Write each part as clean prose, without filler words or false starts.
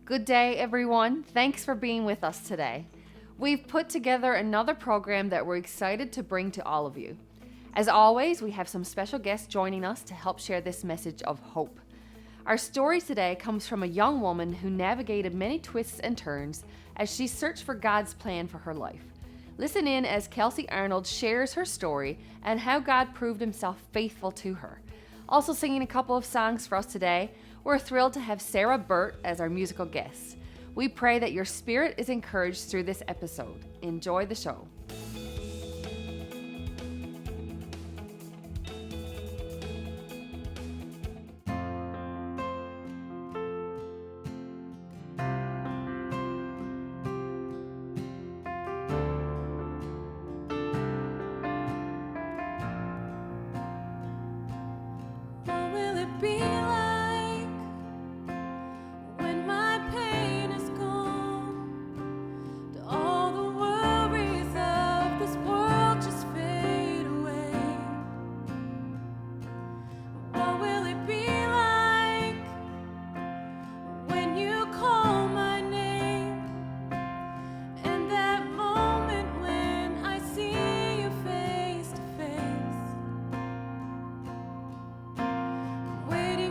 Good day, everyone. Thanks for being with us today. We've put together another program that we're excited to bring to all of you. As always, we have some special guests joining us to help share this message of hope. Our story today comes from a young woman who navigated many twists and turns as she searched for God's plan for her life. Listen in as Kelsey Arnold shares her story and how God proved himself faithful to her. Also singing a couple of songs for us today, we're thrilled to have Burt as our musical guest. We pray that your spirit is encouraged through this episode. Enjoy the show. What will it be like when my pain is gone? Do all the worries of this world just fade away? What will it be like when you call my name? And that moment when I see you face to face, waiting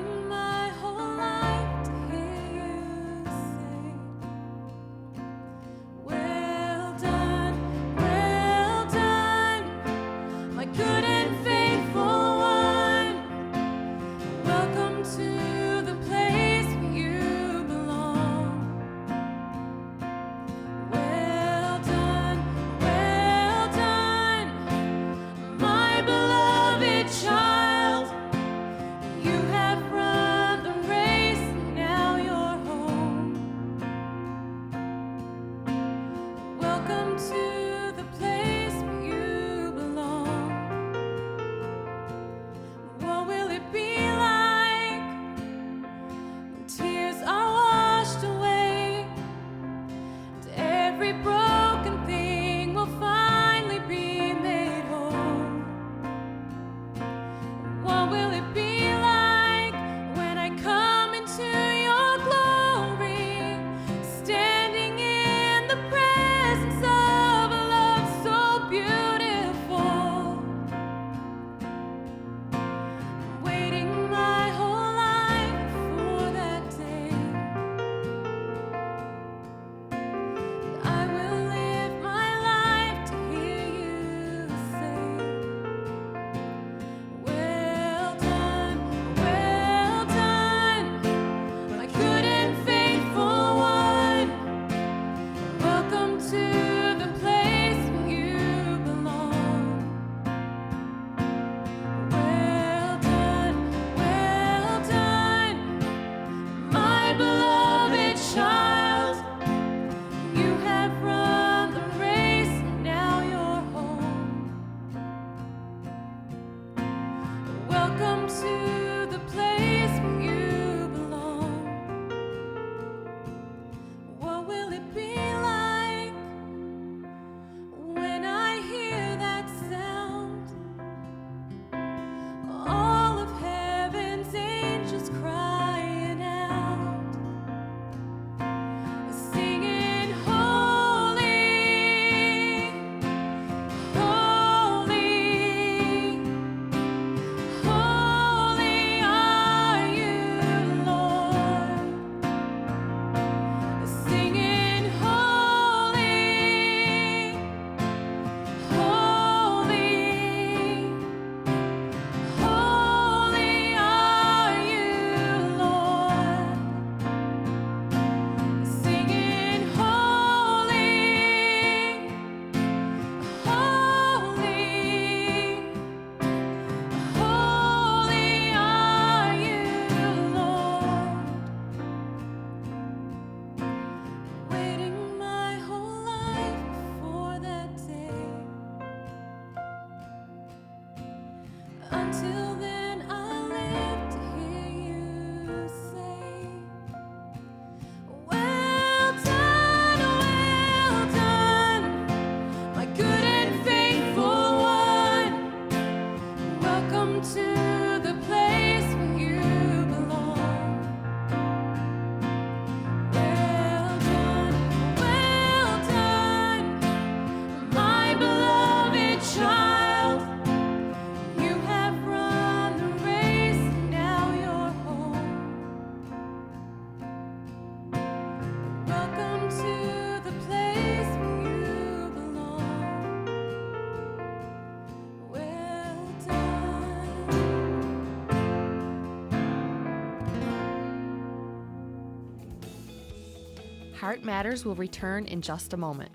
Heart Matters will return in just a moment.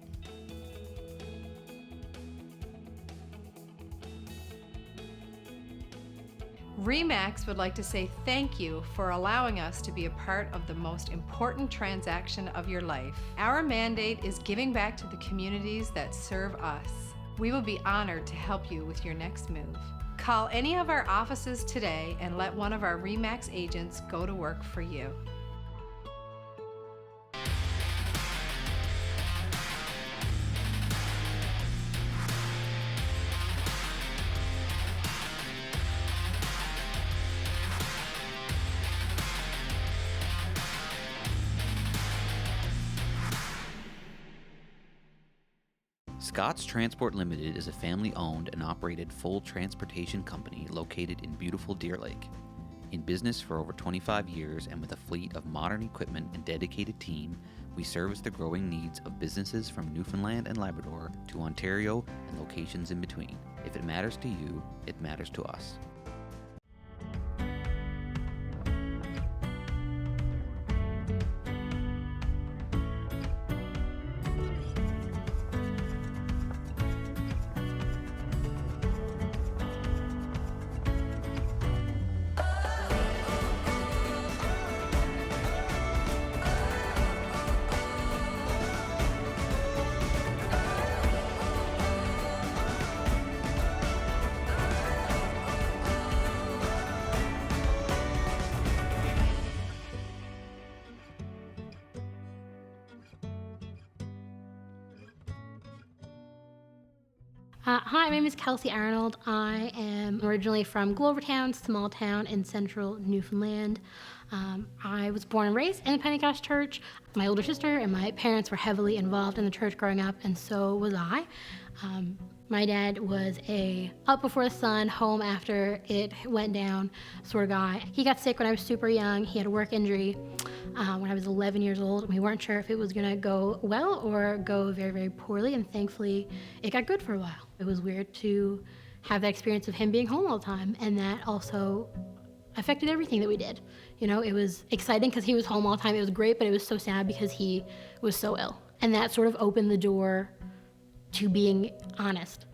RE/MAX would like to say thank you for allowing us to be a part of the most important transaction of your life. Our mandate is giving back to the communities that serve us. We will be honored to help you with your next move. Call any of our offices today and let one of our RE/MAX agents go to work for you. Scott's Transport Limited is a family-owned and operated full transportation company located in beautiful Deer Lake. In business for over 25 years and with a fleet of modern equipment and dedicated team, we service the growing needs of businesses from Newfoundland and Labrador to Ontario and locations in between. If it matters to you, it matters to us. Hi, my name is Kelsey Arnold. I am originally from Glovertown, small town in central Newfoundland. I was born and raised in the Pentecost Church. My older sister and my parents were heavily involved in the church growing up, and so was I. My dad was a up before the sun, home after it went down sort of guy. He got sick when I was super young. He had a work injury when I was 11 years old, and we weren't sure if it was going to go well or go very, very poorly, and thankfully it got good for a while. It was weird to have that experience of him being home all the time, and that also affected everything that we did. You know, it was exciting because he was home all the time. It was great, but it was so sad because he was so ill. And that sort of opened the door to being honest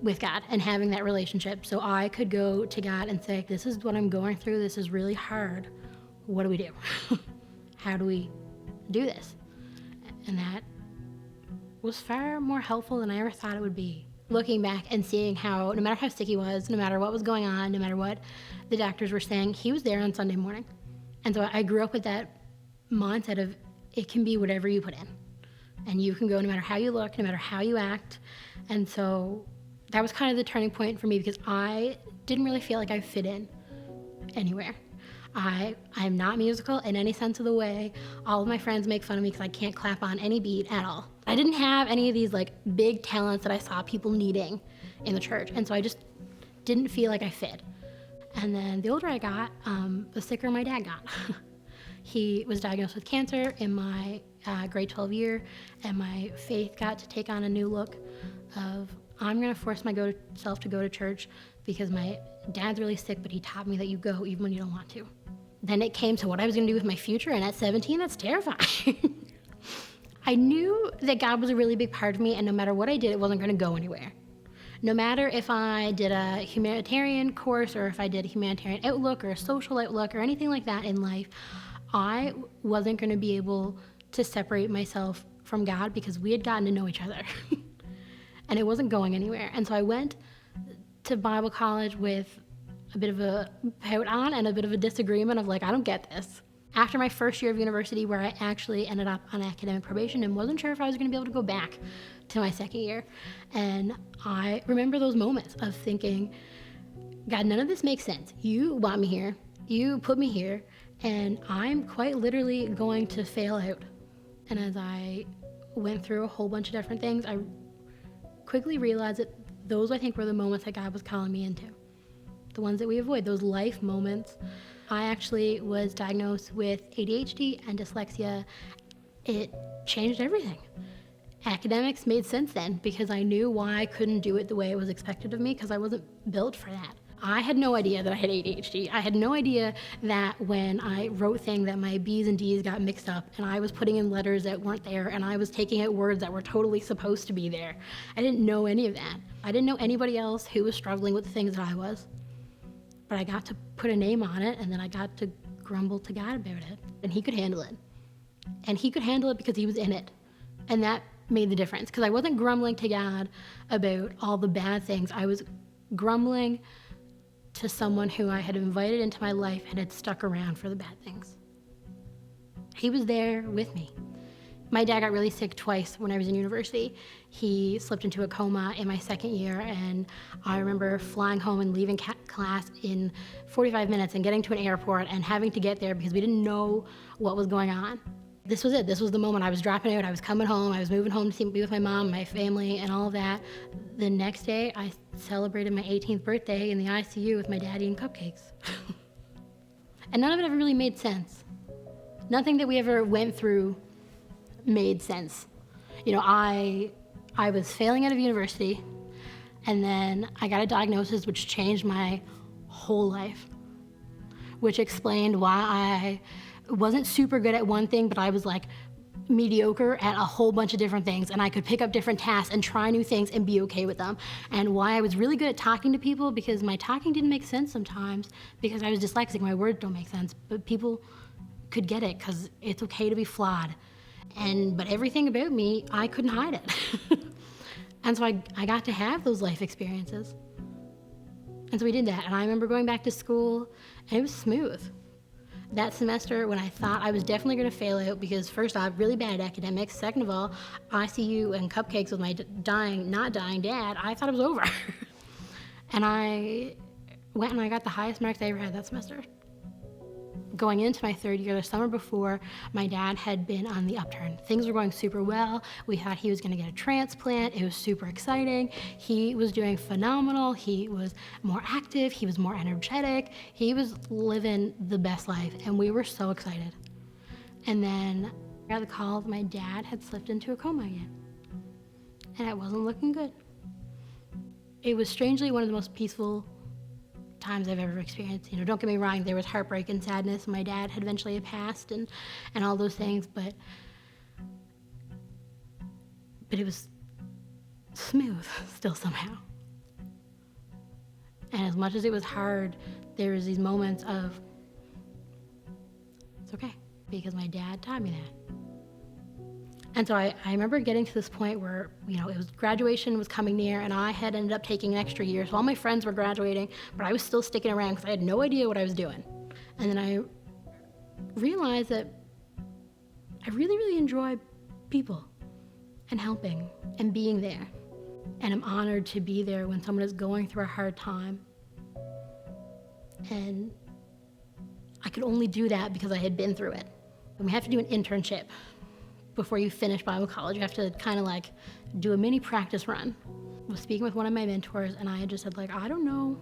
with God and having that relationship. So I could go to God and say, this is what I'm going through. This is really hard. What do we do? How do we do this? And that was far more helpful than I ever thought it would be. Looking back and seeing how, no matter how sick he was, no matter what was going on, no matter what the doctors were saying, he was there on Sunday morning. And so I grew up with that mindset of it can be whatever you put in. And you can go no matter how you look, no matter how you act. And so that was kind of the turning point for me because I didn't really feel like I fit in anywhere. I'm not musical in any sense of the way. All of my friends make fun of me because I can't clap on any beat at all. I didn't have any of these like big talents that I saw people needing in the church. And so I just didn't feel like I fit. And then the older I got, the sicker my dad got. He was diagnosed with cancer in my grade 12 year, and my faith got to take on a new look of, I'm going to force myself to go to church because my dad's really sick, but he taught me that you go even when you don't want to. Then it came to what I was going to do with my future, and at 17, that's terrifying. I knew that God was a really big part of me, and no matter what I did, it wasn't going to go anywhere. No matter if I did a humanitarian course or if I did a humanitarian outlook or a social outlook or anything like that in life, I wasn't going to be able to separate myself from God because we had gotten to know each other. And it wasn't going anywhere. And so I went to Bible college with a bit of a pout on and a bit of a disagreement of like, I don't get this. After my first year of university, where I actually ended up on academic probation and wasn't sure if I was going to be able to go back to my second year. And I remember those moments of thinking, God, none of this makes sense. You want me here. You put me here. And I'm quite literally going to fail out. And as I went through a whole bunch of different things, I quickly realized that those, I think, were the moments that God was calling me into. The ones that we avoid, those life moments. I actually was diagnosed with ADHD and dyslexia. It changed everything. Academics made sense then because I knew why I couldn't do it the way it was expected of me because I wasn't built for that. I had no idea that I had ADHD. I had no idea that when I wrote things that my B's and D's got mixed up and I was putting in letters that weren't there and I was taking out words that were totally supposed to be there. I didn't know any of that. I didn't know anybody else who was struggling with the things that I was. But I got to put a name on it, and then I got to grumble to God about it. And he could handle it. And he could handle it because he was in it. And that made the difference. Because I wasn't grumbling to God about all the bad things. I was grumbling to someone who I had invited into my life and had stuck around for the bad things. He was there with me. My dad got really sick twice when I was in university. He slipped into a coma in my second year, and I remember flying home and leaving class in 45 minutes and getting to an airport and having to get there because we didn't know what was going on. This was it. This was the moment. I was dropping out. I was coming home. I was moving home to be with my mom, my family, and all of that. The next day, I celebrated my 18th birthday in the ICU with my dad eating cupcakes. And none of it ever really made sense. Nothing that we ever went through made sense. You know, I was failing out of university, and then I got a diagnosis which changed my whole life, which explained why I wasn't super good at one thing, but I was like mediocre at a whole bunch of different things, and I could pick up different tasks and try new things and be okay with them. And why I was really good at talking to people, because my talking didn't make sense sometimes because I was dyslexic, my words don't make sense, but people could get it because it's okay to be flawed. But everything about me, I couldn't hide it. And so I got to have those life experiences. And so we did that. And I remember going back to school, and it was smooth. That semester, when I thought I was definitely going to fail out, because first off, really bad at academics. Second of all, ICU and cupcakes with my not dying dad, I thought it was over. And I went and I got the highest marks I ever had that semester. Going into my third year, the summer before, my dad had been on the upturn. Things were going super well. We thought he was going to get a transplant. It was super exciting. He was doing phenomenal. He was more active. He was more energetic. He was living the best life, and we were so excited. And then I got the call that my dad had slipped into a coma again, and it wasn't looking good. It was strangely one of the most peaceful times I've ever experienced. You know, don't get me wrong, there was heartbreak and sadness. My dad had eventually passed and all those things, but it was smooth still somehow. And as much as it was hard, there was these moments of, it's okay, because my dad taught me that. And so I remember getting to this point where, you know, graduation was coming near, and I had ended up taking an extra year. So all my friends were graduating, but I was still sticking around because I had no idea what I was doing. And then I realized that I really, really enjoy people and helping and being there. And I'm honored to be there when someone is going through a hard time. And I could only do that because I had been through it. And we have to do an internship before you finish Bible college. You have to kind of like do a mini practice run. I was speaking with one of my mentors, and I had just said, like, I don't know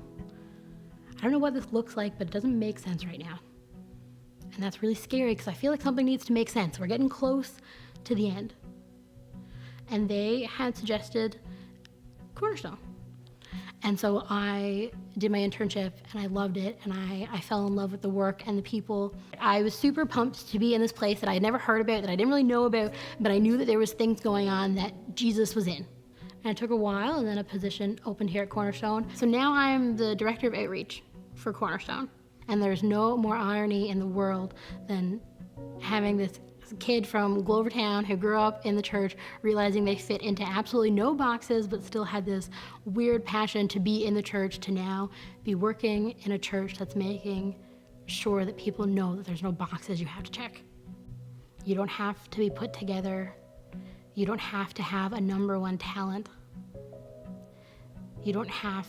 what this looks like, but it doesn't make sense right now. And that's really scary because I feel like something needs to make sense. We're getting close to the end. And they had suggested Cornerstone. And so I did my internship, and I loved it, and I fell in love with the work and the people. I was super pumped to be in this place that I had never heard about, that I didn't really know about, but I knew that there was things going on that Jesus was in. And it took a while, and then a position opened here at Cornerstone. So now I'm the director of outreach for Cornerstone. And there's no more irony in the world than having this kid from Glovertown who grew up in the church realizing they fit into absolutely no boxes but still had this weird passion to be in the church, to now be working in a church that's making sure that people know that there's no boxes you have to check. You don't have to be put together. You don't have to have a number one talent. You don't have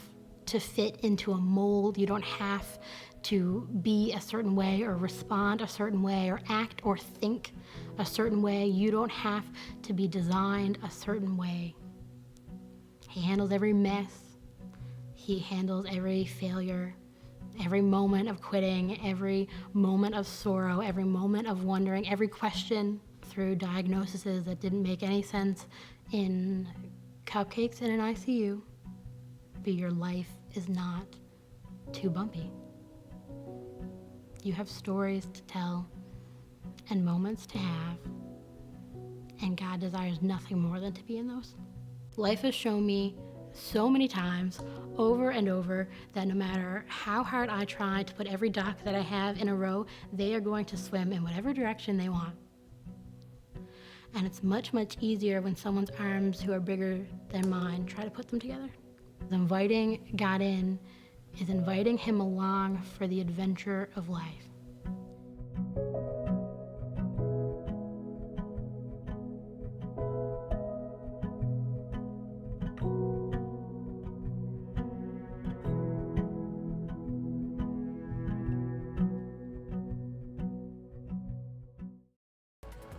to fit into a mold. You don't have to be a certain way or respond a certain way or act or think a certain way. You don't have to be designed a certain way. He handles every mess. He handles every failure, every moment of quitting, every moment of sorrow, every moment of wondering, every question through diagnoses that didn't make any sense in cupcakes in an ICU. But your life is not too bumpy. You have stories to tell and moments to have, and God desires nothing more than to be in those. Life has shown me so many times, over and over, that no matter how hard I try to put every dock that I have in a row, they are going to swim in whatever direction they want. And it's much, much easier when someone's arms who are bigger than mine try to put them together. Inviting God in is inviting him along for the adventure of life.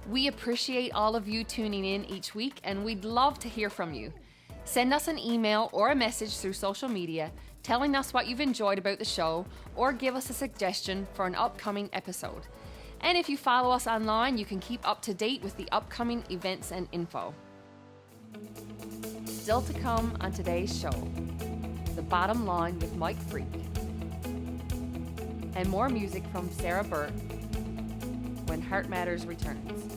We appreciate all of you tuning in each week, and we'd love to hear from you. Send us an email or a message through social media telling us what you've enjoyed about the show, or give us a suggestion for an upcoming episode. And if you follow us online, you can keep up to date with the upcoming events and info. Still to come on today's show, The Bottom Line with Mike Freake, and more music from Sarah Burt when Heart Matters returns.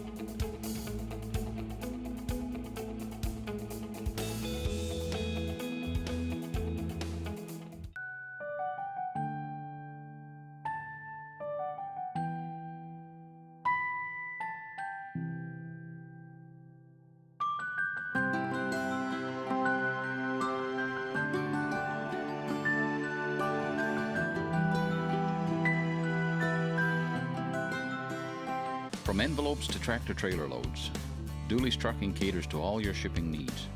From envelopes to tractor-trailer loads, Dooley's Trucking caters to all your shipping needs.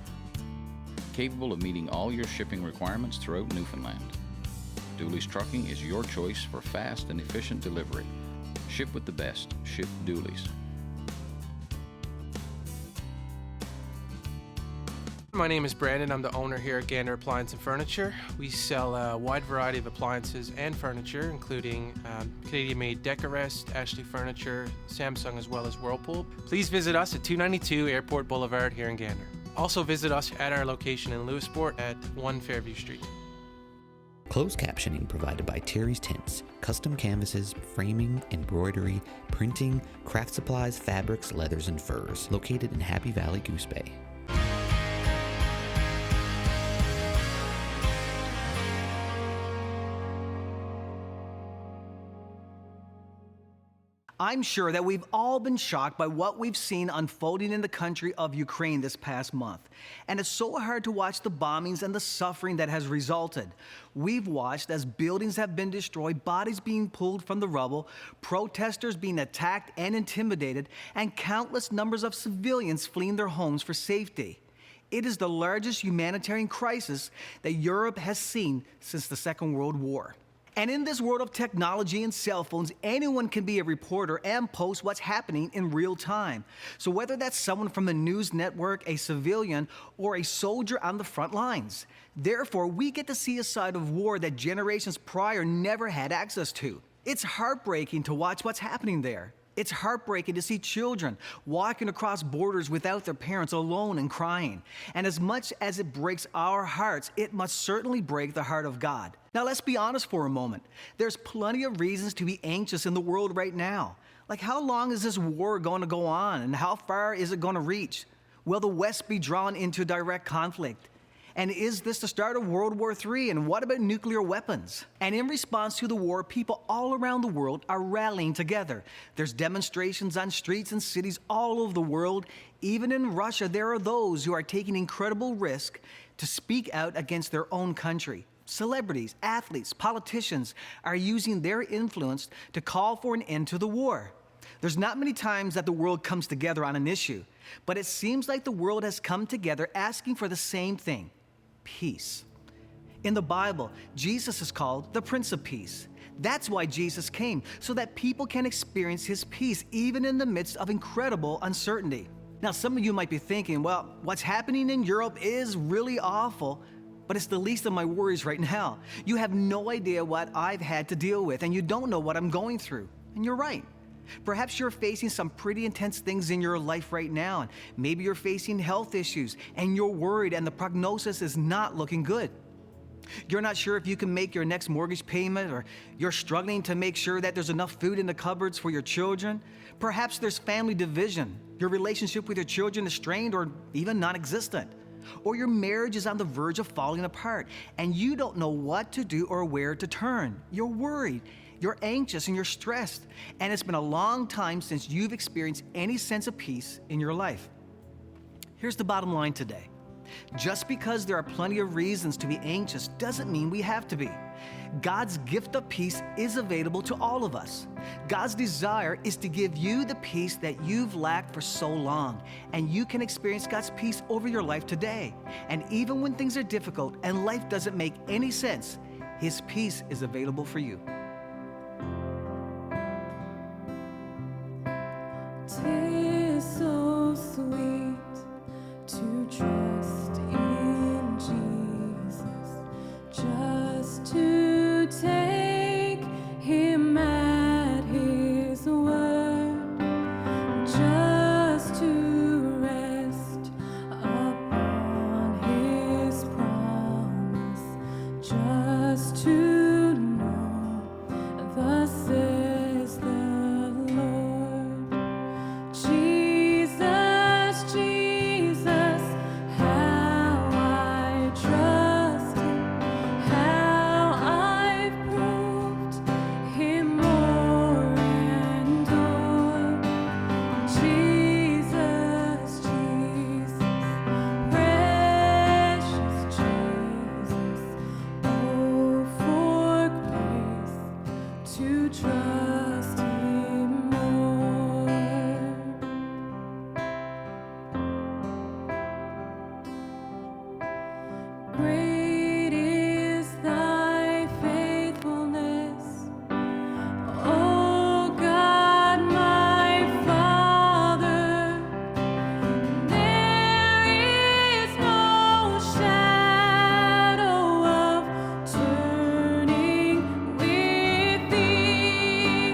Capable of meeting all your shipping requirements throughout Newfoundland. Dooley's Trucking is your choice for fast and efficient delivery. Ship with the best. Ship Dooley's. My name is Brandon. I'm the owner here at Gander Appliance and Furniture. We sell a wide variety of appliances and furniture, including Canadian-made Decorest, Ashley Furniture, Samsung, as well as Whirlpool. Please visit us at 292 Airport Boulevard here in Gander. Also visit us at our location in Lewisport at 1 Fairview Street. Closed captioning provided by Terry's Tints, custom canvases, framing, embroidery, printing, craft supplies, fabrics, leathers, and furs, located in Happy Valley, Goose Bay. I'm sure that we've all been shocked by what we've seen unfolding in the country of Ukraine this past month. And it's so hard to watch the bombings and the suffering that has resulted. We've watched as buildings have been destroyed, bodies being pulled from the rubble, protesters being attacked and intimidated, and countless numbers of civilians fleeing their homes for safety. It is the largest humanitarian crisis that Europe has seen since the Second World War. And in this world of technology and cell phones, anyone can be a reporter and post what's happening in real time. So whether that's someone from a news network, a civilian, or a soldier on the front lines. Therefore, we get to see a side of war that generations prior never had access to. It's heartbreaking to watch what's happening there. It's heartbreaking to see children walking across borders without their parents, alone and crying. And as much as it breaks our hearts, it must certainly break the heart of God. Now let's be honest for a moment. There's plenty of reasons to be anxious in the world right now. Like, how long is this war going to go on, and how far is it going to reach? Will the West be drawn into direct conflict? And is this the start of World War III? And what about nuclear weapons? And in response to the war, people all around the world are rallying together. There's demonstrations on streets and cities all over the world. Even in Russia, there are those who are taking incredible risk to speak out against their own country. Celebrities, athletes, politicians are using their influence to call for an end to the war. There's not many times that the world comes together on an issue, but it seems like the world has come together asking for the same thing: peace. In the Bible, Jesus is called the Prince of Peace. That's why Jesus came, so that people can experience his peace even in the midst of incredible uncertainty. Now, some of you might be thinking, well, what's happening in Europe is really awful, but it's the least of my worries right now. You have no idea what I've had to deal with, and you don't know what I'm going through. And you're right. Perhaps you're facing some pretty intense things in your life right now, and maybe you're facing health issues, and you're worried, and the prognosis is not looking good. You're not sure if you can make your next mortgage payment, or you're struggling to make sure that there's enough food in the cupboards for your children. Perhaps there's family division. Your relationship with your children is strained or even non-existent. Or your marriage is on the verge of falling apart, and you don't know what to do or where to turn. You're worried, you're anxious, and you're stressed. And it's been a long time since you've experienced any sense of peace in your life. Here's the bottom line today. Just because there are plenty of reasons to be anxious doesn't mean we have to be. God's gift of peace is available to all of us. God's desire is to give you the peace that you've lacked for so long, and you can experience God's peace over your life today. And even when things are difficult and life doesn't make any sense, His peace is available for you. 'Tis so sweet to trust in Jesus, just to take Him at His word, just to rest upon His promise, just to know thus says the Lord. Jesus, Jesus, how I trust Him, how I've proved Him more and more. Jesus, Jesus, precious Jesus, oh, for grace to trust Him more. Great is thy faithfulness, O God, my Father. There is no shadow of turning with Thee.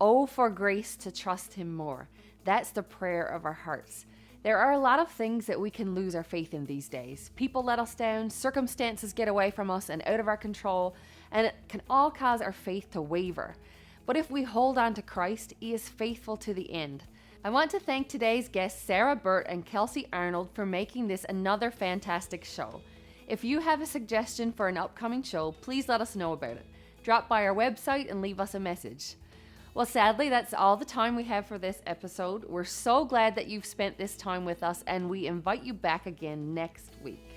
Oh, for grace to trust Him more. That's the prayer of our hearts. There are a lot of things that we can lose our faith in these days. People let us down, circumstances get away from us and out of our control, and it can all cause our faith to waver. But if we hold on to Christ, He is faithful to the end. I want to thank today's guests, Sarah Burt and Kelsey Arnold, for making this another fantastic show. If you have a suggestion for an upcoming show, please let us know about it. Drop by our website and leave us a message. Well, sadly, that's all the time we have for this episode. We're so glad that you've spent this time with us, and we invite you back again next week.